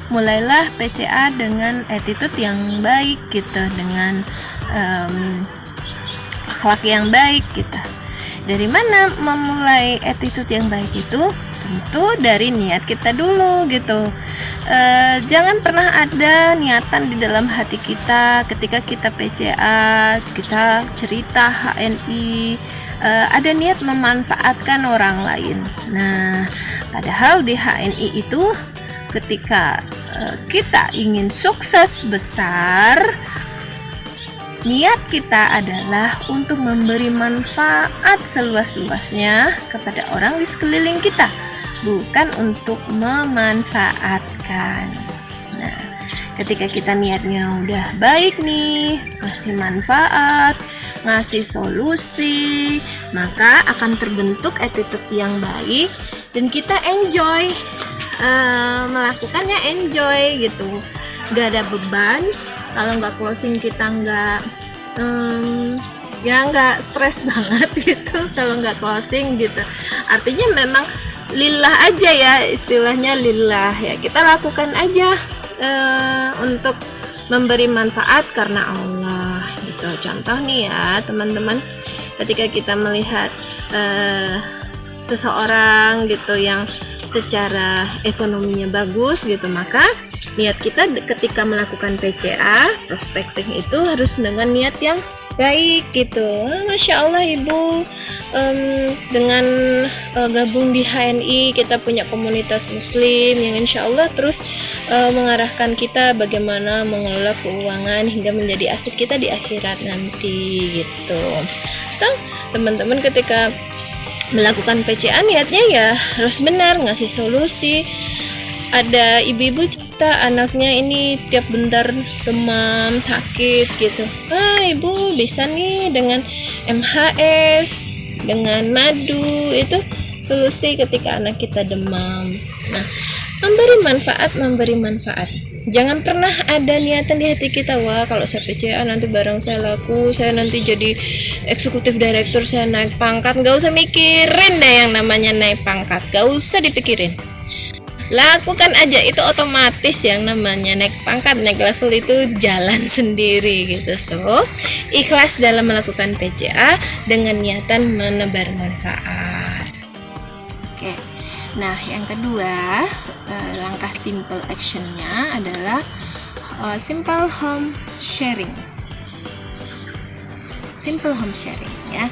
mulailah PCA dengan attitude yang baik gitu, dengan akhlak yang baik gitu. Dari mana memulai attitude yang baik itu? Tentu dari niat kita dulu gitu. Jangan pernah ada niatan di dalam hati kita ketika kita PCA, kita cerita HNI, ada niat memanfaatkan orang lain. Nah, padahal di HNI itu ketika kita ingin sukses besar, niat kita adalah untuk memberi manfaat seluas-luasnya kepada orang di sekeliling kita, bukan untuk memanfaatkan. Nah, ketika kita niatnya udah baik nih, ngasih manfaat, ngasih solusi, maka akan terbentuk attitude yang baik dan kita enjoy melakukannya, enjoy gitu, gak ada beban. Kalau nggak closing kita nggak nggak stres banget gitu kalau nggak closing gitu. Artinya memang lillah aja ya, istilahnya lillah ya, kita lakukan aja untuk memberi manfaat karena Allah gitu. Contoh nih ya teman-teman, ketika kita melihat seseorang gitu yang secara ekonominya bagus gitu, maka niat kita ketika melakukan PCA prospecting itu harus dengan niat yang baik gitu. Masya Allah Ibu, dengan gabung di HNI kita punya komunitas muslim yang insya Allah terus mengarahkan kita bagaimana mengelola keuangan hingga menjadi aset kita di akhirat nanti gitu. Teman-teman ketika melakukan PCA niatnya ya harus benar, ngasih solusi. Ada ibu-ibu cerita anaknya ini tiap bentar demam, sakit gitu. Ibu bisa nih dengan MHS, dengan madu, itu solusi ketika anak kita demam. Nah, memberi manfaat. Jangan pernah ada niatan di hati kita, wah kalau saya PCA nanti barang saya laku, saya nanti jadi eksekutif direktur, saya naik pangkat. Gak usah mikirin deh yang namanya naik pangkat, gak usah dipikirin. Lakukan aja, itu otomatis yang namanya naik pangkat, naik level itu jalan sendiri gitu. So, ikhlas dalam melakukan PCA dengan niatan menebar manfaat. Oke. Nah, yang kedua, langkah simple actionnya adalah simple home sharing. Simple home sharing ya.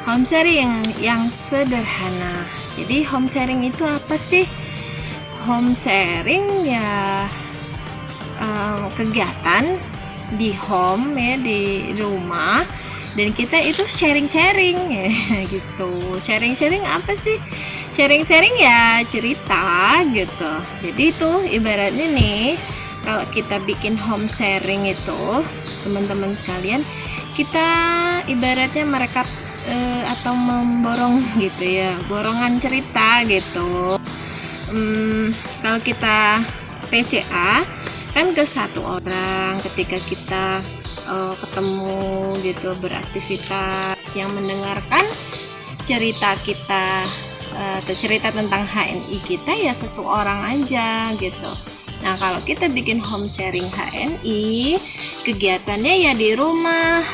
Home sharing yang sederhana. Jadi home sharing itu apa sih? Home sharing ya kegiatan di home ya, di rumah, dan kita itu sharing ya gitu. Sharing apa sih? Sharing ya cerita gitu. Jadi itu ibaratnya nih, kalau kita bikin home sharing itu teman-teman sekalian, kita ibaratnya merekap atau memborong gitu ya, borongan cerita gitu. Kalau kita PCA kan ke satu orang, ketika kita ketemu gitu, beraktivitas, yang mendengarkan cerita kita atau cerita tentang HNI kita ya satu orang aja gitu. Nah, kalau kita bikin home sharing HNI, kegiatannya ya di rumah,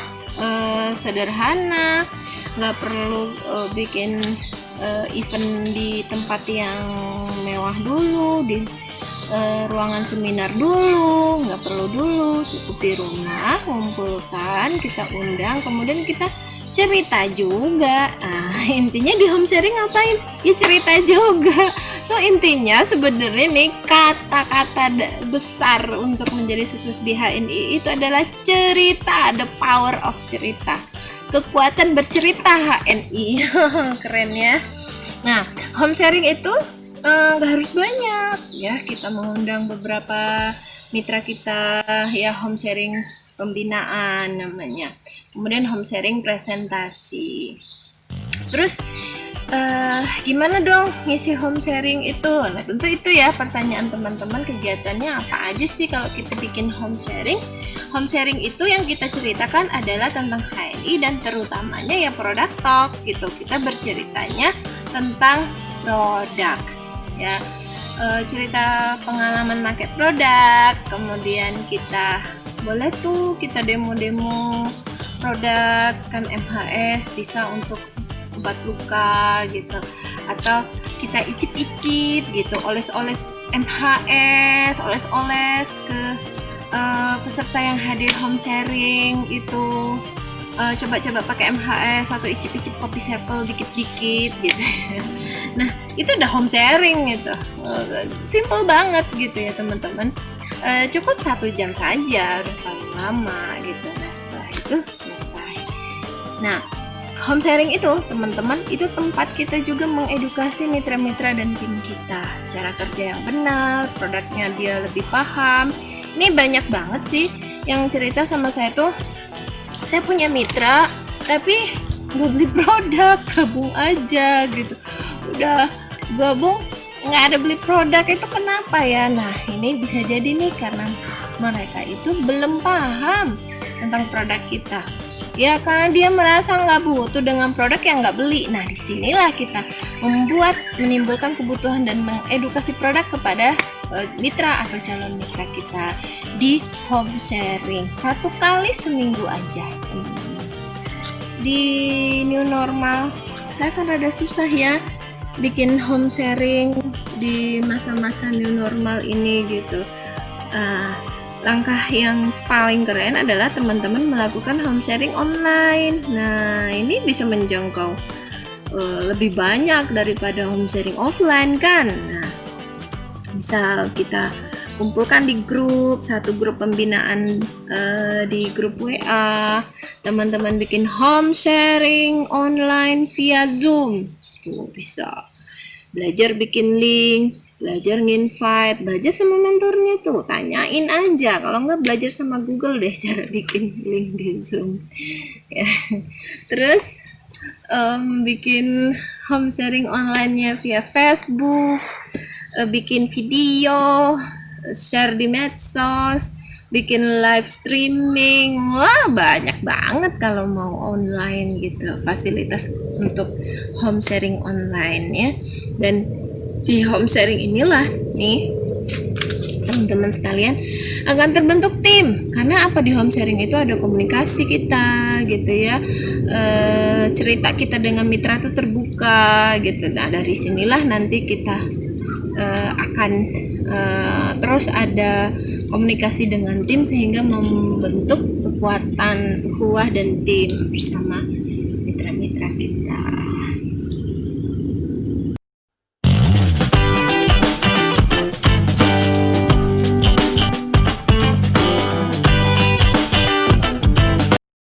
sederhana, nggak perlu bikin event di tempat yang mewah dulu, di ruangan seminar dulu, nggak perlu dulu, cukup di rumah, ngumpulkan, kita undang, kemudian kita cerita juga. Intinya di home sharing ngapain? Ya cerita juga. So intinya sebenarnya nih kata-kata besar untuk menjadi sukses di HNI itu adalah cerita, the power of cerita, kekuatan bercerita HNI. Keren ya. Nah, home sharing itu nggak harus banyak ya, kita mengundang beberapa mitra kita ya, home sharing pembinaan namanya, kemudian home sharing presentasi. Terus gimana dong ngisi home sharing itu? Nah, tentu itu ya pertanyaan teman-teman, kegiatannya apa aja sih kalau kita bikin home sharing? Home sharing itu yang kita ceritakan adalah tentang HNI dan terutamanya ya product talk gitu. Kita berceritanya tentang produk ya. cerita pengalaman pakai produk, kemudian kita boleh tuh kita demo-demo produk kan MHS bisa untuk obat luka gitu, atau kita icip-icip gitu, oles-oles MHS, oles-oles ke peserta yang hadir home sharing itu, coba-coba pakai MHS atau icip-icip kopi sepel dikit-dikit gitu. Nah itu udah home sharing gitu, simple banget gitu ya teman-teman. Cukup 1 jam saja, udah paling lama gitu. Nah setelah itu selesai. Nah home sharing itu teman-teman, itu tempat kita juga mengedukasi mitra-mitra dan tim kita cara kerja yang benar, produknya dia lebih paham. Ini banyak banget sih yang cerita sama saya tuh, saya punya mitra tapi nggak beli produk, gabung aja gitu, udah gabung nggak ada beli produk, itu kenapa ya? Nah ini bisa jadi nih karena mereka itu belum paham tentang produk kita ya, karena dia merasa nggak butuh dengan produk yang nggak beli. Nah disinilah kita menimbulkan kebutuhan dan mengedukasi produk kepada mitra atau calon mitra kita di home sharing 1 kali seminggu aja. Di new normal saya kan rada susah ya bikin home sharing di masa-masa new normal ini gitu. Langkah yang paling keren adalah teman-teman melakukan home sharing online. Nah ini bisa menjangkau lebih banyak daripada home sharing offline kan. Nah misal kita kumpulkan di grup, satu grup pembinaan di grup WA, teman-teman bikin home sharing online via Zoom, tuh bisa belajar bikin link, belajar nginvite, belajar sama mentornya tuh, tanyain aja. Kalau nggak belajar sama Google deh cara bikin link di Zoom ya. Terus bikin home sharing online-nya via Facebook, bikin video, share di medsos, bikin live streaming. Wah banyak banget kalau mau online gitu fasilitas untuk home sharing online ya. Dan di home sharing inilah nih teman-teman sekalian akan terbentuk tim, karena apa, di home sharing itu ada komunikasi kita gitu ya, cerita kita dengan mitra itu terbuka gitu. Nah dari sinilah nanti kita akan terus ada komunikasi dengan tim sehingga membentuk kekuatan ukhuwah dan tim bersama